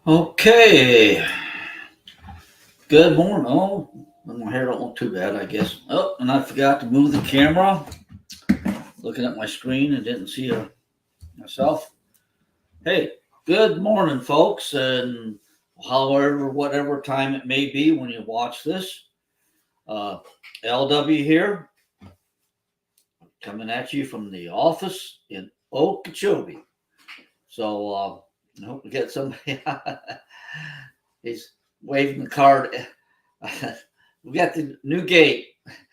Okay. Good morning. Oh, my hair don't look too bad, I guess. Oh, and I forgot to move the camera. Looking at my screen and didn't see myself. Hey, good morning, folks, and however, whatever time it may be when you watch this. Uh, LW here, coming at you from the office in Okeechobee. So I hope we get somebody. He's waving the card. We got the new gate,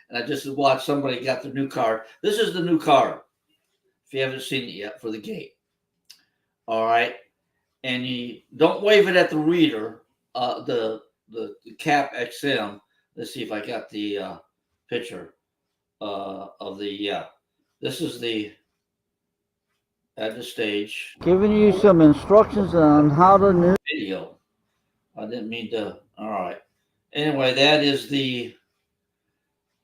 and I just watched somebody got the new card. This is the new card. If you haven't seen it yet for the gate, all right. And you don't wave it at the reader. The Cap XM. Let's see if I got the picture of the yeah. This is the at the stage. Giving you some instructions on how to new video. I didn't mean to. All right. Anyway, that is the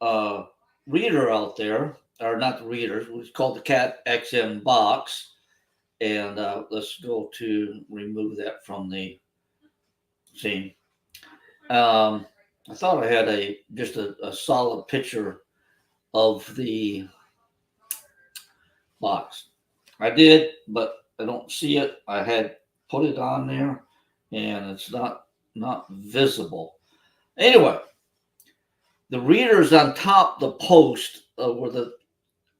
uh, reader out there, or not the reader. It's called the Cat XM box, and let's go to remove that from the scene. I thought I had a solid picture of the box. I did, but I don't see it. I had put it on there, and it's not visible. Anyway, the reader's on top the post where the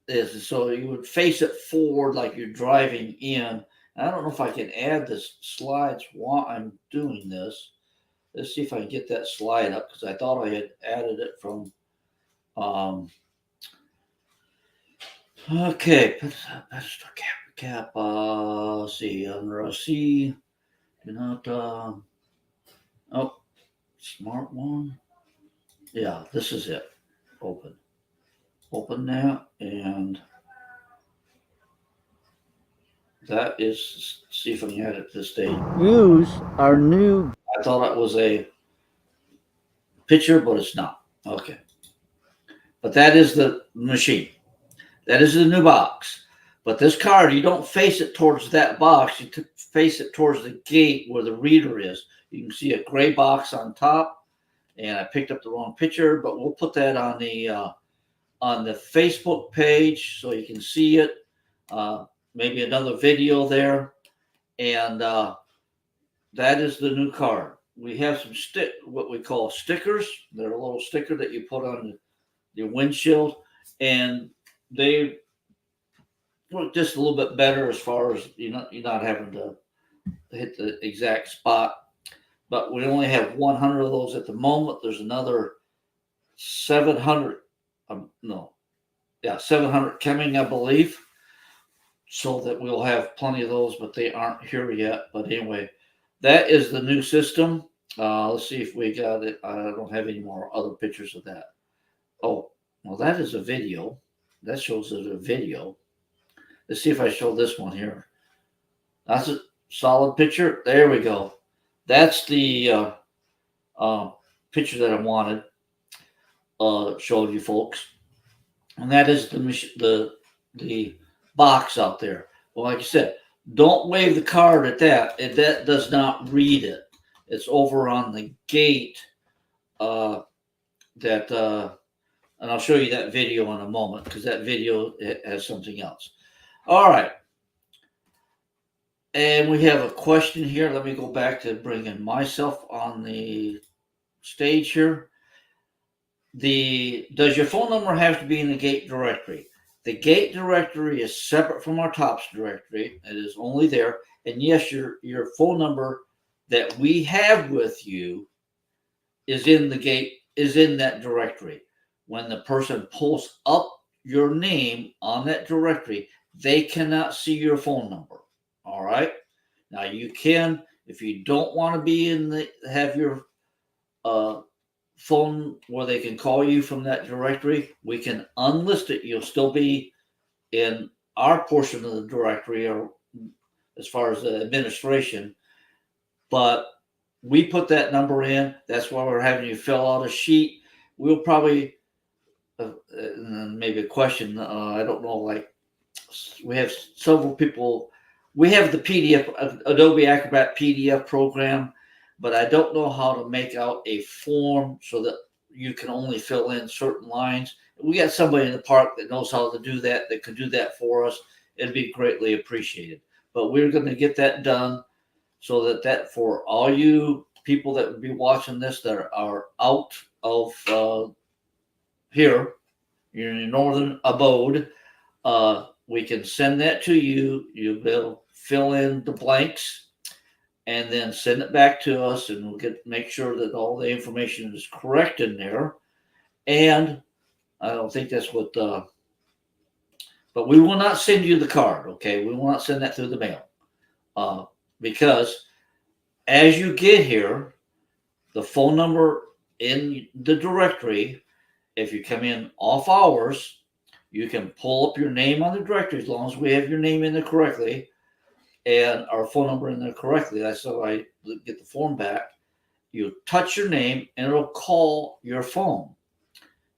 is so you would face it forward like you're driving in. I don't know if I can add this slides while I'm doing this. Let's see if I can get that slide up because I thought I had added it from. Um, okay, Pastor Cap. Let's see under a C. Do not. Oh, smart one. Yeah, this is it. Open. Open that and that is, see if I can add it to this stage. Use our new. I thought it was a picture, but it's not. Okay. But that is the machine. That is the new box. But this card, you don't face it towards that box. You face it towards the gate where the reader is. You can see a gray box on top. And I picked up the wrong picture, but we'll put that on the Facebook page so you can see it. Maybe another video there. And that is the new card. We have some what we call stickers. They're a little sticker that you put on your windshield, and they work just a little bit better as far as you're not having to hit the exact spot. But we only have 100 of those at the moment. There's another 700. No, yeah, 700 coming, I believe. So that we'll have plenty of those, but they aren't here yet. But anyway, that is the new system. Let's see if we got it. I don't have any more other pictures of that. Oh, well, that is a video. That shows it a video. Let's see if I show this one here. That's a solid picture. There we go. That's the picture that I wanted showed you folks, and that is the box out there. Well, like I said, don't wave the card at that. That does not read it. It's over on the gate. That and I'll show you that video in a moment because that video has something else. All right. And we have a question here. Let me go back to bringing myself on the stage here. Does your phone number have to be in the gate directory? The gate directory is separate from our TOPS directory. It is only there. And yes, your phone number that we have with you is in the gate, is in that directory. When the person pulls up your name on that directory, they cannot see your phone number. All right. Now you can, if you don't want to be have your phone where they can call you from that directory, we can unlist it. You'll still be in our portion of the directory, or as far as the administration, but we put that number in. That's why we're having you fill out a sheet. We'll probably maybe a question. I don't know. Like we have several people we have the PDF, Adobe Acrobat PDF program, but I don't know how to make out a form so that you can only fill in certain lines. We got somebody in the park that knows how to do that, that could do that for us. It'd be greatly appreciated. But we're going to get that done so that for all you people that would be watching this that are out of here, you're in your northern abode, we can send that to you. You will fill in the blanks and then send it back to us, and we'll make sure that all the information is correct in there. And I don't think that's what, but we will not send you the card. Okay, we will not send that through the mail, because as you get here, the phone number in the directory, if you come in off hours, you can pull up your name on the directory as long as we have your name in there correctly and our phone number in there correctly. That's how I get the form back. You touch your name and it'll call your phone.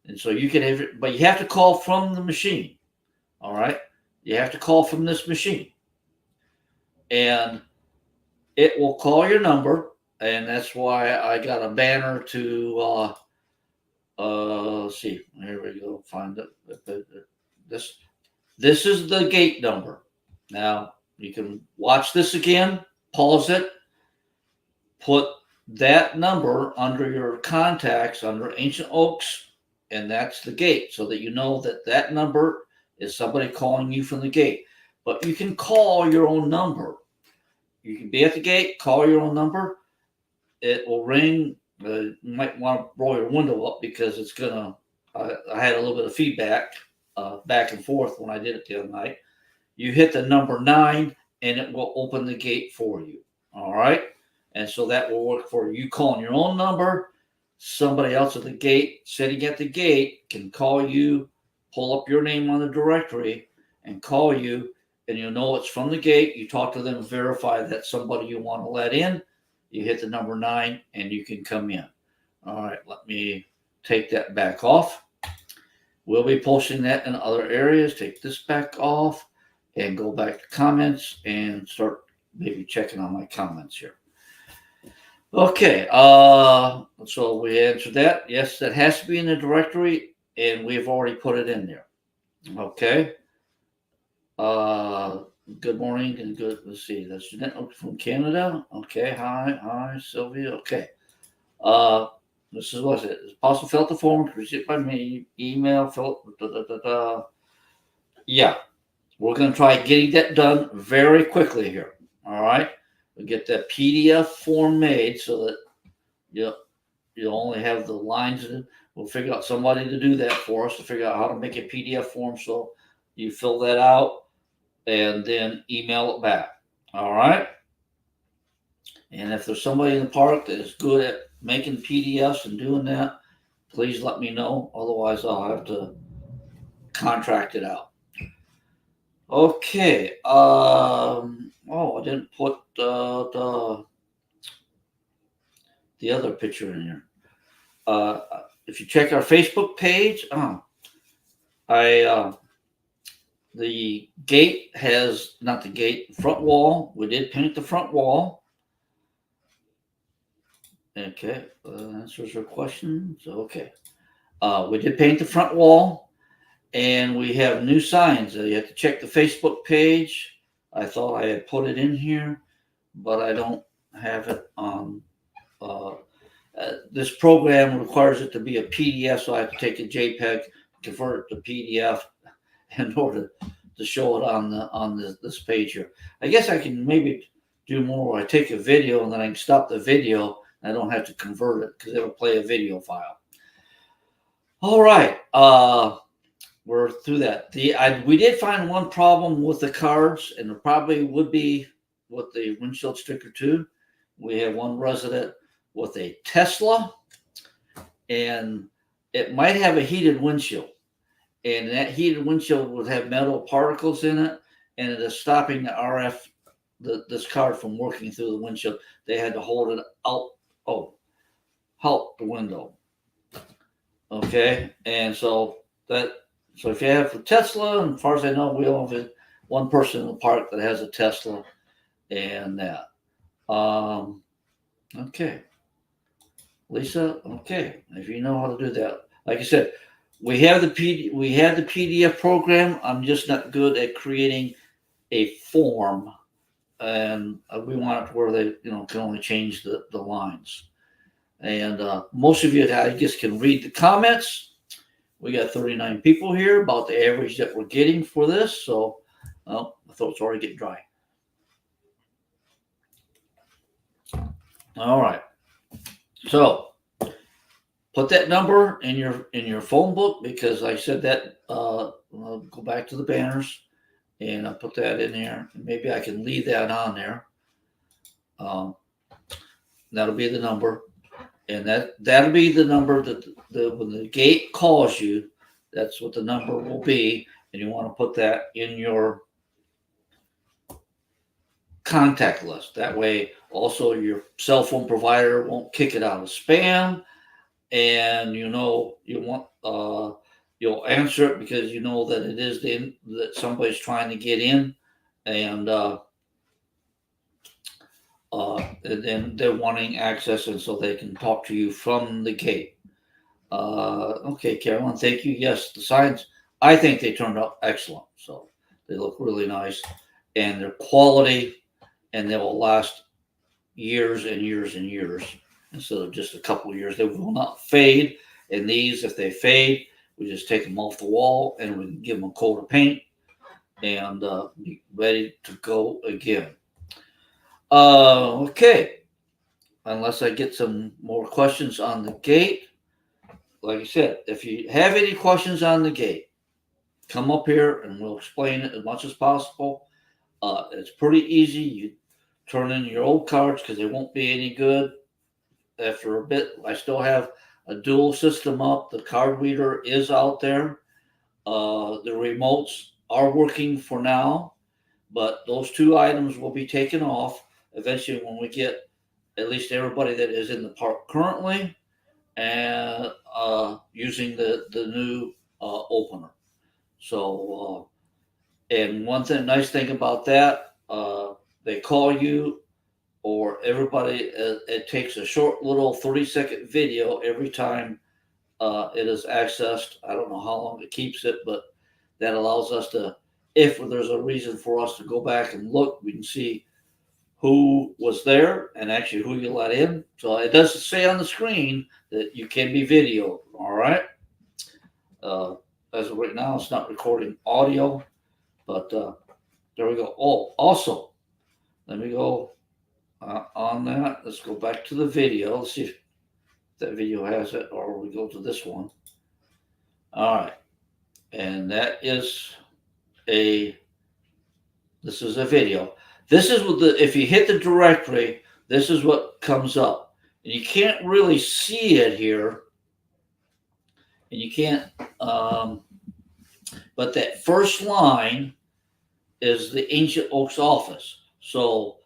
And so you can have it, but you have to call from the machine. All right. You have to call from this machine. And it will call your number. And that's why I got a banner to let's see. Here we go. Find it. This is the gate number. Now you can watch this again, pause it, put that number under your contacts under Ancient Oaks, and that's the gate, so that you know that that number is somebody calling you from the gate. But you can call your own number. You can be at the gate, call your own number. It will ring. You might want to roll your window up because it's gonna. I had a little bit of feedback back and forth when I did it the other night. You hit the number 9, and it will open the gate for you. All right, and so that will work for you. You calling your own number. Somebody else at the gate, sitting at the gate, can call you, pull up your name on the directory, and call you, and you'll know it's from the gate. You talk to them, verify that somebody you want to let in. You hit the number 9 and you can come in. All right, let me take that back off. We'll be posting that in other areas. Take this back off and go back to comments and start maybe checking on my comments here. Okay, so we answered that. Yes, that has to be in the directory, and we've already put it in there. Okay. Good morning and good. Let's see. That's Jeanette from Canada. Okay. Hi, Sylvia. Okay. This is what's it. It's possible fill out the form, receive by me, email, fill. Yeah, we're gonna try getting that done very quickly here. All right. We get that PDF form made so that you only have the lines in it. We'll figure out somebody to do that for us to figure out how to make a PDF form so you fill that out and then email it back. All right. And if there's somebody in the park that is good at making PDFs and doing that, please let me know. Otherwise, I'll have to contract it out. Okay. I didn't put the other picture in here. If you check our Facebook page, the gate has, not the gate, front wall. We did paint the front wall. Okay, answers your questions. Okay. We did paint the front wall, and we have new signs. You have to check the Facebook page. I thought I had put it in here, but I don't have it on. This program requires it to be a PDF, so I have to take a JPEG, convert it to PDF in order to show it on this page here. I guess I can maybe do more where I take a video and then I can stop the video. I don't have to convert it because it'll play a video file. All right, we're through that. We did find one problem with the cards, and it probably would be with the windshield sticker too. We have one resident with a Tesla, and it might have a heated windshield, and that heated windshield would have metal particles in it, and it is stopping the RF, this card from working through the windshield. They had to hold it out, help the window. Okay, and so if you have a Tesla, and as far as I know, we all have it, one person in the park that has a Tesla and that. Okay. Lisa, okay. If you know how to do that. Like I said, we have the PDF program. I'm just not good at creating a form, and we want it to where they can only change the lines. And most of you, I guess, can read the comments. We got 39 people here, about the average that we're getting for this. So, my throat's already getting dry. All right. So, put that number in your phone book, because I said that. I'll go back to the banners, and I'll put that in there. Maybe I can leave that on there. That'll be the number. And that'll be the number that when the gate calls you, that's what the number will be. And you want to put that in your contact list. That way, also your cell phone provider won't kick it out of spam, and you'll answer it because you know that it is that somebody's trying to get in, and then they're wanting access, and so they can talk to you from the gate. Okay, Carolyn, thank you. Yes, the signs, I think they turned out excellent. So they look really nice, and they're quality, and they will last years and years and years instead of just a couple of years. They will not fade. And these, if they fade, we just take them off the wall and we can give them a coat of paint and be ready to go again. Okay. Unless I get some more questions on the gate. Like I said, if you have any questions on the gate, come up here and we'll explain it as much as possible. It's pretty easy. You turn in your old cards because they won't be any good after a bit. I still have a dual system up. The card reader is out there. The remotes are working for now, but those two items will be taken off eventually when we get at least everybody that is in the park currently and using the new opener. So, and one nice thing about that, they call you or everybody, it takes a short little 30-second video every time it is accessed. I don't know how long it keeps it, but that allows us to, if there's a reason for us to go back and look, we can see who was there and actually who you let in. So it doesn't say on the screen that you can be videoed. All right. As of right now, it's not recording audio, but there we go. Oh, also, let me go on that. Let's go back to the video. Let's see if that video has it, or we go to this one. All right. And that is this is a video. This is what if you hit the directory, this is what comes up. And you can't really see it here. And you can't, but that first line is the Ancient Oaks office. So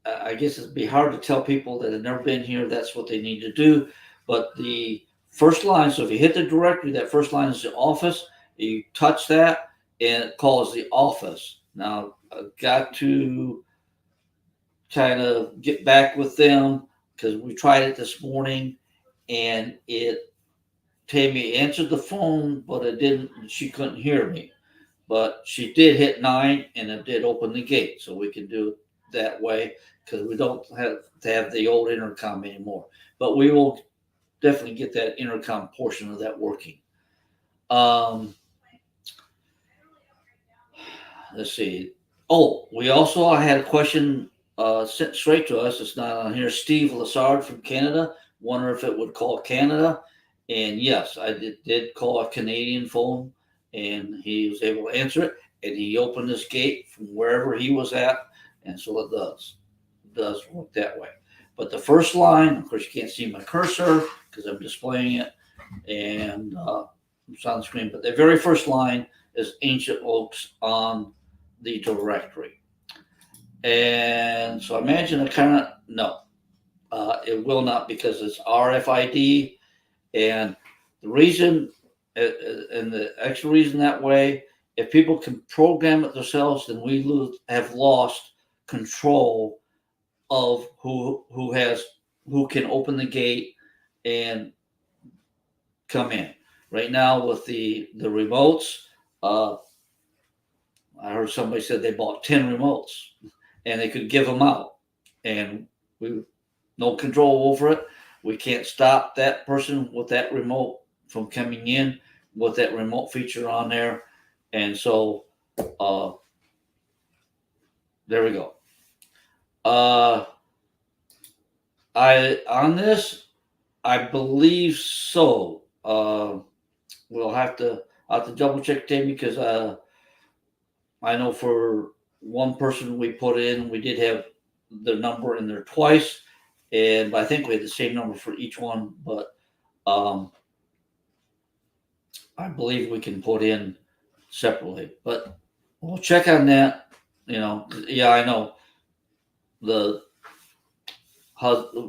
I guess it'd be hard to tell people that have never been here that's what they need to do. But the first line, so if you hit the directory, that first line is the office. You touch that, and it calls the office. Now, I've got to kind of get back with them because we tried it this morning, and Tammy answered the phone, but it didn't. She couldn't hear me, but she did hit 9, and it did open the gate, so we can do it that way because we don't have to have the old intercom anymore. But we will definitely get that intercom portion of that working. Let's see. Oh, we also had a question sent straight to us. It's not on here. Steve Lassard from Canada. Wonder if it would call Canada. And yes, I did call a Canadian phone, and he was able to answer it. And he opened his gate from wherever he was at, and so it does work that way. But the first line, of course, you can't see my cursor because I'm displaying it, and it's on the screen. But the very first line is Ancient Oaks on the directory. And so I imagine no, it will not, because it's RFID. And the reason, and the extra reason that way if people can program it themselves, then we have lost control of who can open the gate and come in. Right now with the remotes, I heard somebody said they bought 10 remotes and they could give them out, and we no control over it. We can't stop that person with that remote from coming in with that remote feature on there. And so there we go. I believe so. I'll have to double check Tim, because I know for one person we put in, we did have the number in there twice, and I think we had the same number for each one. But I believe we can put in separately. But we'll check on that. Yeah, I know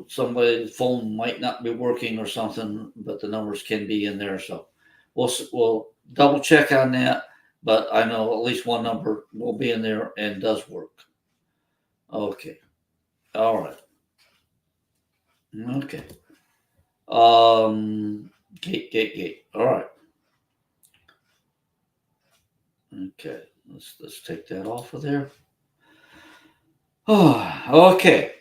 somebody's phone might not be working or something, but the numbers can be in there. So we'll double check on that. But I know at least one number will be in there and does work. Okay. All right. Okay. Gate. All right. Okay. Let's take that off of there. Oh, okay.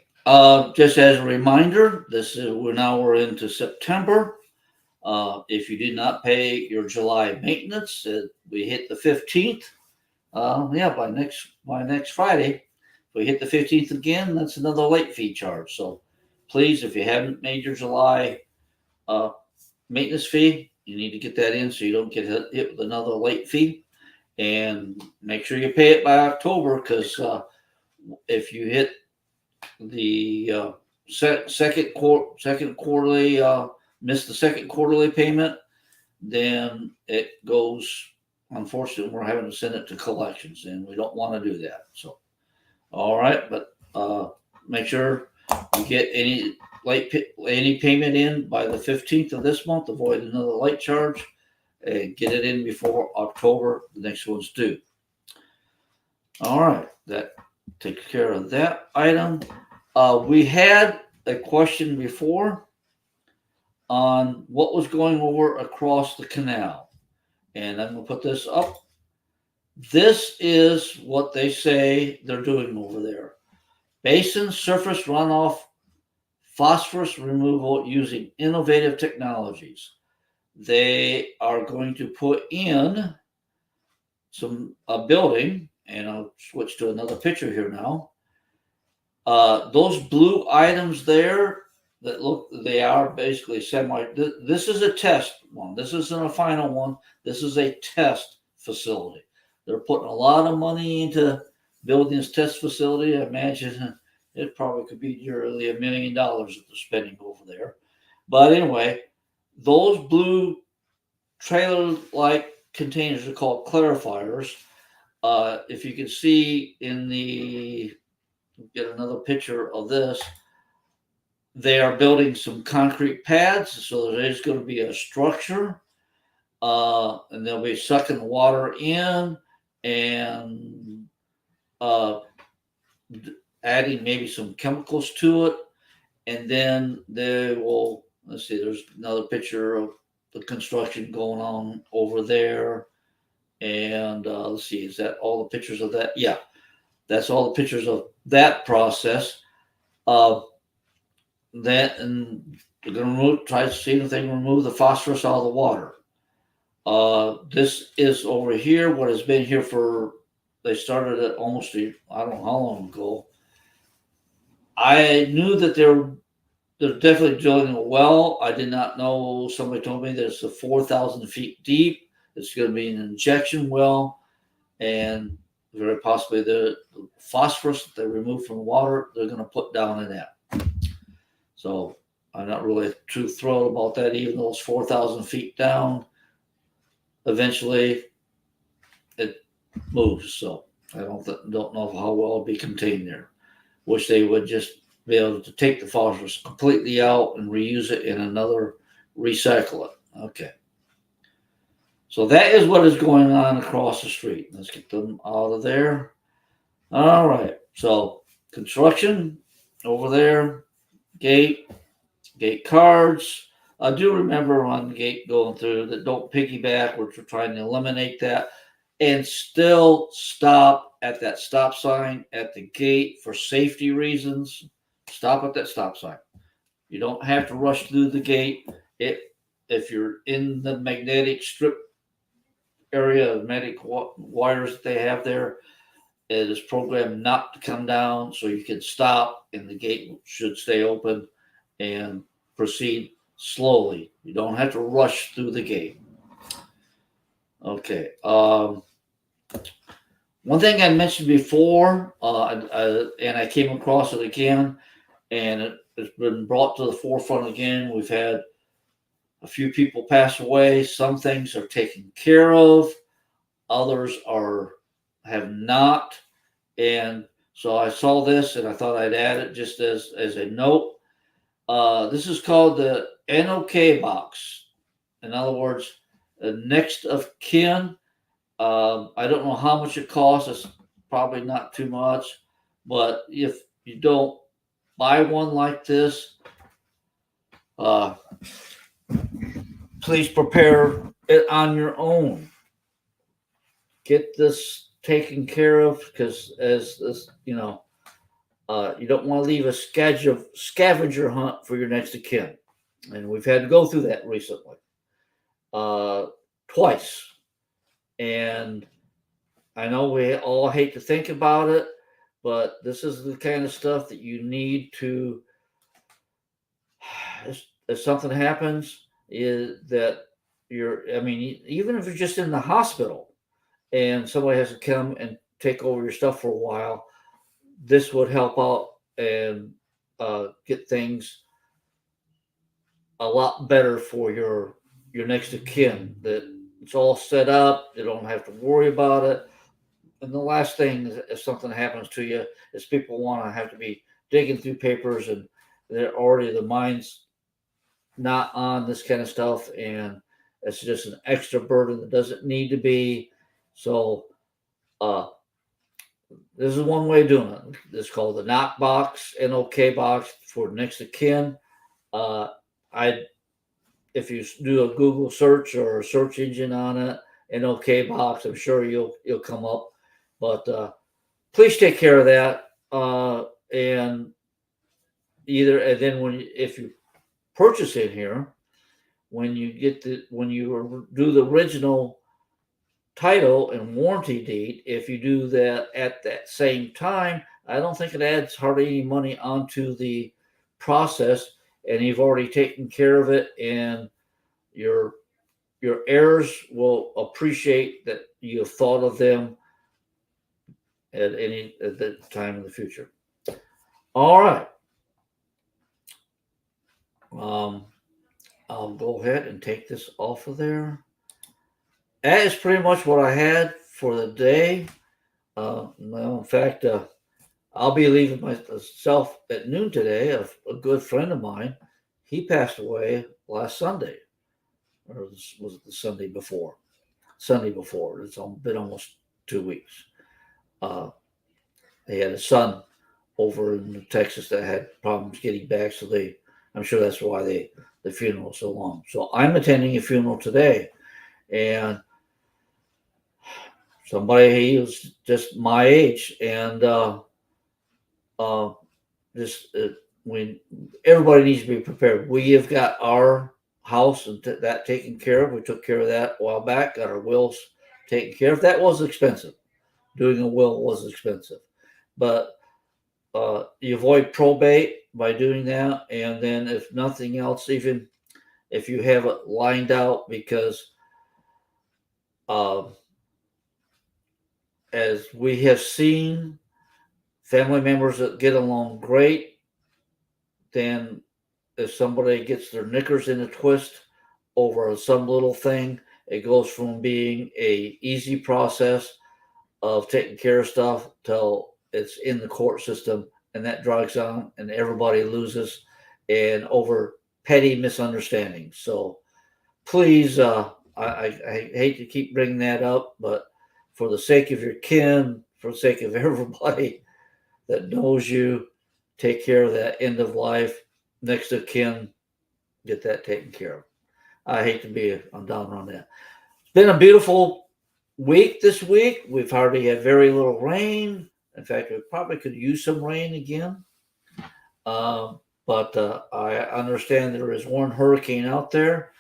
Just as a reminder, we're into September. If you did not pay your July maintenance, we hit the 15th. By next Friday, if we hit the 15th again, that's another late fee charge. So please, if you haven't made your July maintenance fee, you need to get that in so you don't get hit with another late fee. And make sure you pay it by October, because if you hit the second quarterly, miss the second quarterly payment, then it goes. Unfortunately, we're having to send it to collections, and we don't want to do that. So, all right, but make sure you get any payment in by the 15th of this month. Avoid another late charge, and get it in before October. The next one's due. All right, that takes care of that item. We had a question before on what was going over across the canal, and I'm going to put this up. This is what they say they're doing over there: basin surface runoff phosphorus removal using innovative technologies. They are going to put in a building, and I'll switch to another picture here now. Those blue items there they are basically this is a test one. This isn't a final one. This is a test facility. They're putting a lot of money into building this test facility. I imagine it probably could be nearly $1 million that they're spending over there. But anyway, those blue trailer-like containers are called clarifiers. If you can see get another picture of this, they are building some concrete pads, so there's going to be a structure, and they'll be sucking water in and adding maybe some chemicals to it, and then they will. Let's see. There's another picture of the construction going on over there, and let's see. Is that all the pictures of that? Yeah, that's all the pictures of that process. That, and they're going to try to see if they can remove the phosphorus out of the water. This is over here. What has been here they started it almost I don't know how long ago. I knew that they're definitely drilling a well. I did not know. Somebody told me that it's 4,000 feet deep. It's going to be an injection well, and very possibly the phosphorus that they remove from the water, they're going to put down in that. So I'm not really too thrilled about that, even though it's 4,000 feet down. Eventually, it moves. So I don't know how well it'll be contained there. Wish they would just be able to take the phosphorus completely out and reuse it in another, recycle it. Okay. So that is what is going on across the street. Let's get them out of there. All right. So construction over there, gate, gate cards. I do remember on gate going through that don't piggyback, which we're trying to eliminate that, and still stop at that stop sign at the gate for safety reasons. Stop at that stop sign. You don't have to rush through the gate. If you're in the magnetic strip area of magnetic wires that they have there, it is programmed not to come down, so you can stop, and the gate should stay open and proceed slowly. You don't have to rush through the gate. Okay. One thing I mentioned before, and I came across it again, and it's been brought to the forefront again. We've had a few people pass away. Some things are taken care of, others have not. And so I saw this and I thought I'd add it just as a note. This is called the NOK box. In other words, next of kin. I don't know how much it costs. It's probably not too much. But if you don't buy one like this, please prepare it on your own. Get this taken care of, because as this, you don't want to leave a scavenger hunt for your next of kin. And we've had to go through that recently, twice. And I know we all hate to think about it, but this is the kind of stuff that you need to, if something happens, is that even if you're just in the hospital and somebody has to come and take over your stuff for a while, this would help out and get things a lot better for your next of kin. That it's all set up, you don't have to worry about it. And the last thing is, if something happens to you, is people want to have to be digging through papers, and they're already, the mind's not on this kind of stuff, and it's just an extra burden that doesn't need to be. So this is one way of doing it. It's called the NOK box, NOK box, for next of kin. If you do a Google search or a search engine on it, NOK box, I'm sure you'll come up. But please take care of that. And then if you purchase it here, when you do the original title and warranty deed, if you do that at that same time, I don't think it adds hardly any money onto the process, and you've already taken care of it, and your heirs will appreciate that you have thought of them at the time in the future. All right. I'll go ahead and take this off of there. That is pretty much what I had for the day. In fact, I'll be leaving myself at noon today. A good friend of mine, he passed away last Sunday, or was it the Sunday before? Sunday before. It's been almost 2 weeks. They had a son over in Texas that had problems getting back, so I'm sure that's why the funeral so long. So I'm attending a funeral today, and somebody, he was just my age, and everybody needs to be prepared. We have got our house and that taken care of. We took care of that a while back. Got our wills taken care of. That was expensive. Doing a will was expensive, but you avoid probate by doing that. And then, if nothing else, even if you have it lined out, because as we have seen, family members that get along great, then if somebody gets their knickers in a twist over some little thing, it goes from being a easy process of taking care of stuff till it's in the court system, and that drags on, and everybody loses, and over petty misunderstandings. So please, I hate to keep bringing that up, but for the sake of your kin, for the sake of everybody that knows you, take care of that end of life next of kin. Get that taken care of. I hate to be a downer on that. It's been a beautiful week this week. We've hardly had very little rain. In fact, we probably could use some rain again. But I understand there is one hurricane out there.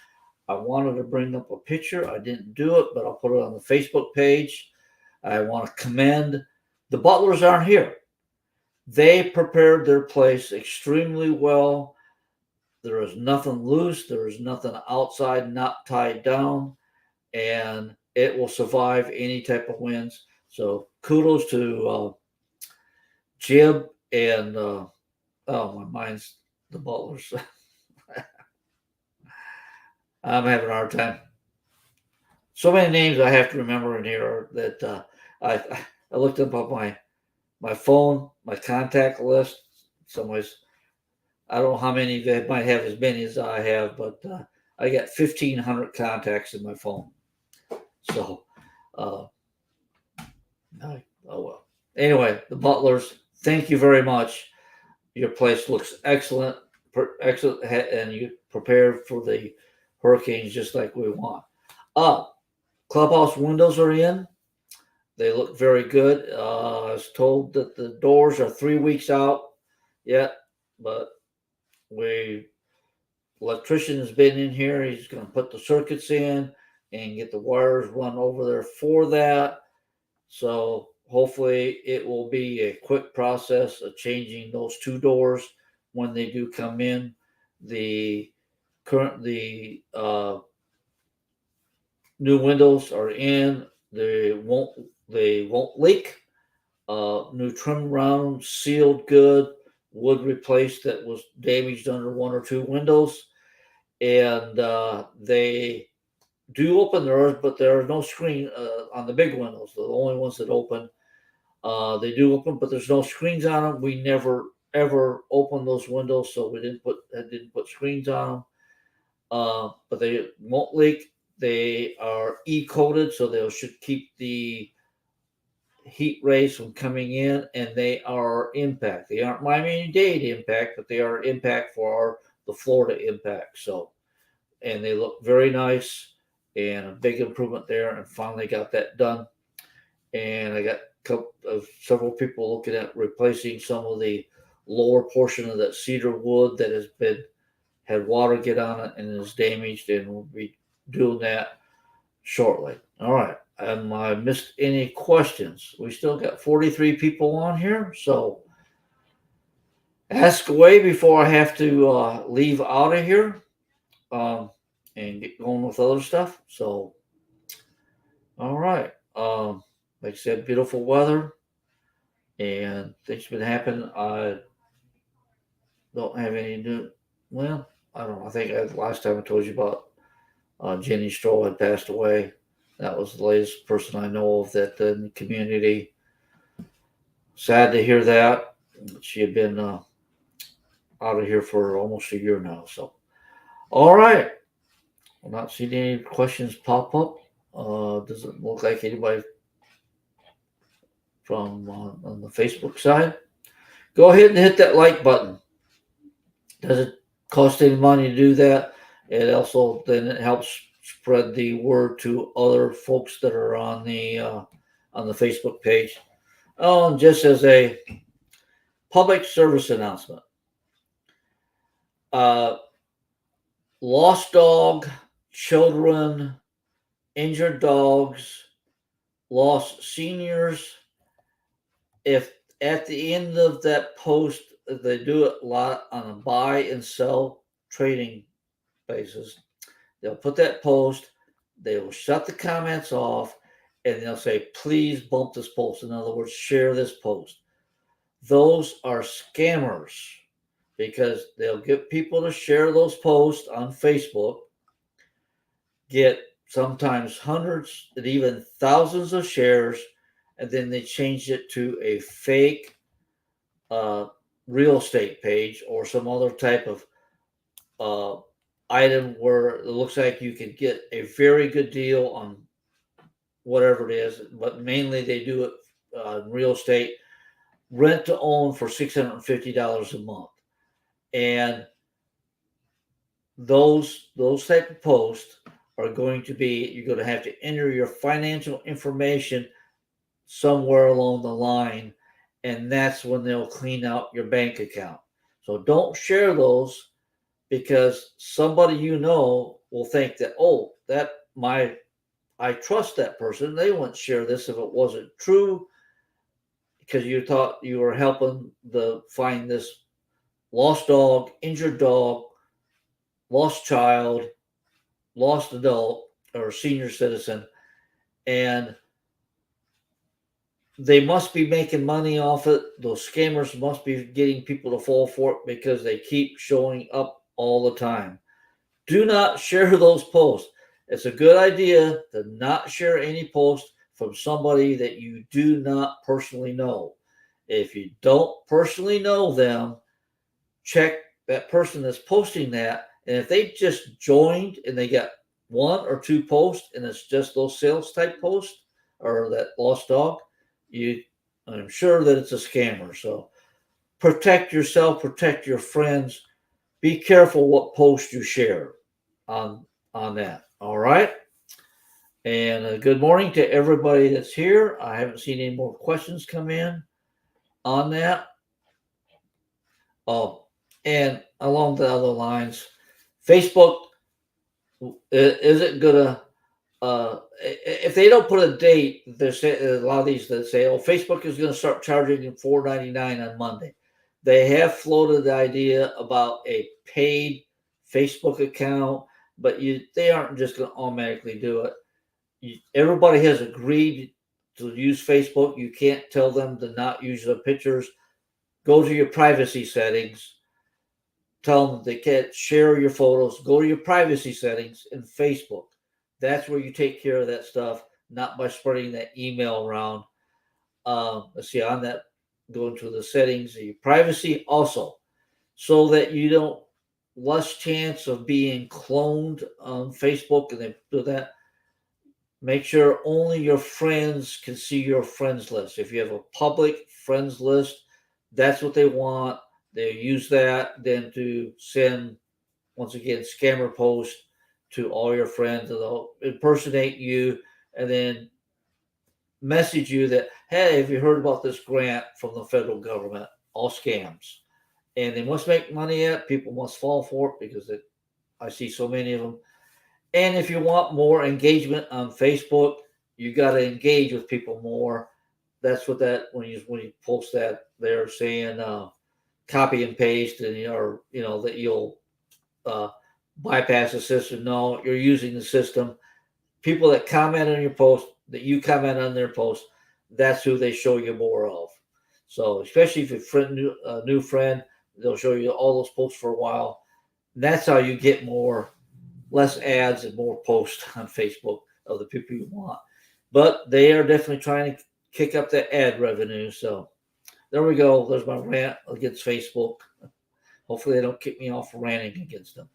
I wanted to bring up a picture. I didn't do it, but I'll put it on the Facebook page. I want to commend the Butlers aren't here. They prepared their place extremely well. There is nothing loose. There is nothing outside not tied down, and it will survive any type of winds. So kudos to Jib and oh, my mind's the Butlers. I'm having a hard time. So many names I have to remember in here that I looked them up on my phone, my contact list. Some ways I don't know how many they might have as many as I have, but I got 1,500 contacts in my phone. So, oh well. Anyway, the Butlers, thank you very much. Your place looks excellent, and you prepared for the hurricanes just like we want. Clubhouse windows are in. They look very good. I was told that the doors are 3 weeks out yet, but electrician has been in here. He's going to put the circuits in and get the wires run over there for that. So hopefully it will be a quick process of changing those two doors when they do come in. The new windows are in. They won't leak. New trim around, sealed good, wood replaced that was damaged under one or two windows, and they do open doors, but there are no screen on the big windows. They're the only ones that open. They do open, but there's no screens on them. We never ever open those windows, so we didn't put screens on them. But they won't leak. They are E-coated, so they should keep the heat rays from coming in, and they are impact. They aren't Miami-Dade impact, but they are impact for the Florida impact. So, and they look very nice, and a big improvement there. And finally got that done. And I got several people looking at replacing some of the lower portion of that cedar wood that has had water get on it and is damaged, and we'll be doing that shortly. All right. I missed any questions? We still got 43 people on here, so ask away before I have to leave out of here and get going with other stuff. So, all right. Like I said, beautiful weather and things been happening. I don't have any new. Well, I don't know. I think last time I told you about Jenny Stroll had passed away. That was the latest person I know of that in the community. Sad to hear that. She had been out of here for almost a year now. So, all right. I'm not seeing any questions pop up. Doesn't look like anybody from on the Facebook side. Go ahead and hit that like button. Doesn't cost any money to do that. It also then it helps spread the word to other folks that are on the Facebook page. Oh, and just as a public service announcement, lost dog, children, injured dogs, lost seniors. If at the end of that post, they do it a lot on a buy and sell trading basis, they'll put that post, they will shut the comments off, and they'll say, please bump this post. In other words, share this post. Those are scammers because they'll get people to share those posts on Facebook, get sometimes hundreds and even thousands of shares, and then they change it to a fake real estate page or some other type of item where it looks like you can get a very good deal on whatever it is, but mainly they do it in real estate, rent to own for $650 a month. And those type of posts are going to be, you're going to have to enter your financial information somewhere along the line, and that's when they'll clean out your bank account. So don't share those, because somebody will think that, oh, I trust that person. They wouldn't share this if it wasn't true, because you thought you were helping find this lost dog, injured dog, lost child, lost adult, or senior citizen, and they must be making money off it. Those scammers must be getting people to fall for it because they keep showing up all the time. Do not share those posts. It's a good idea to not share any post from somebody that you do not personally know. If you don't personally know them, check that person that's posting that. And if they just joined and they got one or two posts and it's just those sales type posts or that lost dog, I'm sure that it's a scammer. So protect yourself, protect your friends. Be careful what post you share on that. All right. And good morning to everybody that's here. I haven't seen any more questions come in on that. Oh, and along the other lines, Facebook isn't gonna. If they don't put a date, there's a lot of these that say, "Oh, Facebook is going to start charging you $4.99 on Monday." They have floated the idea about a paid Facebook account, but they aren't just going to automatically do it. Everybody has agreed to use Facebook. You can't tell them to not use their pictures. Go to your privacy settings. Tell them they can't share your photos. Go to your privacy settings in Facebook. That's where you take care of that stuff, not by spreading that email around. Let's see, on that, go into the settings, your privacy also, so that you don't less chance of being cloned on Facebook. And they do that. Make sure only your friends can see your friends list. If you have a public friends list, that's what they want. They use that then to send, once again, scammer posts to all your friends. They'll impersonate you and then message you that, hey, have you heard about this grant from the federal government? All scams. And they must make money at it. People must fall for it because I see so many of them. And if you want more engagement on Facebook, you got to engage with people more. That's what when you post that, they're saying copy and paste, and that you'll bypass the system. No, you're using the system. People that comment on your post, that you comment on their post, that's who they show you more of. So especially if you're a new friend, they'll show you all those posts for a while. And that's how you get less ads and more posts on Facebook of the people you want. But they are definitely trying to kick up that ad revenue. So there we go. There's my rant against Facebook. Hopefully they don't kick me off for ranting against them.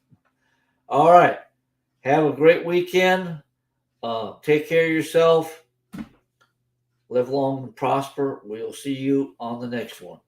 All right. Have a great weekend. Take care of yourself. Live long and prosper. We'll see you on the next one.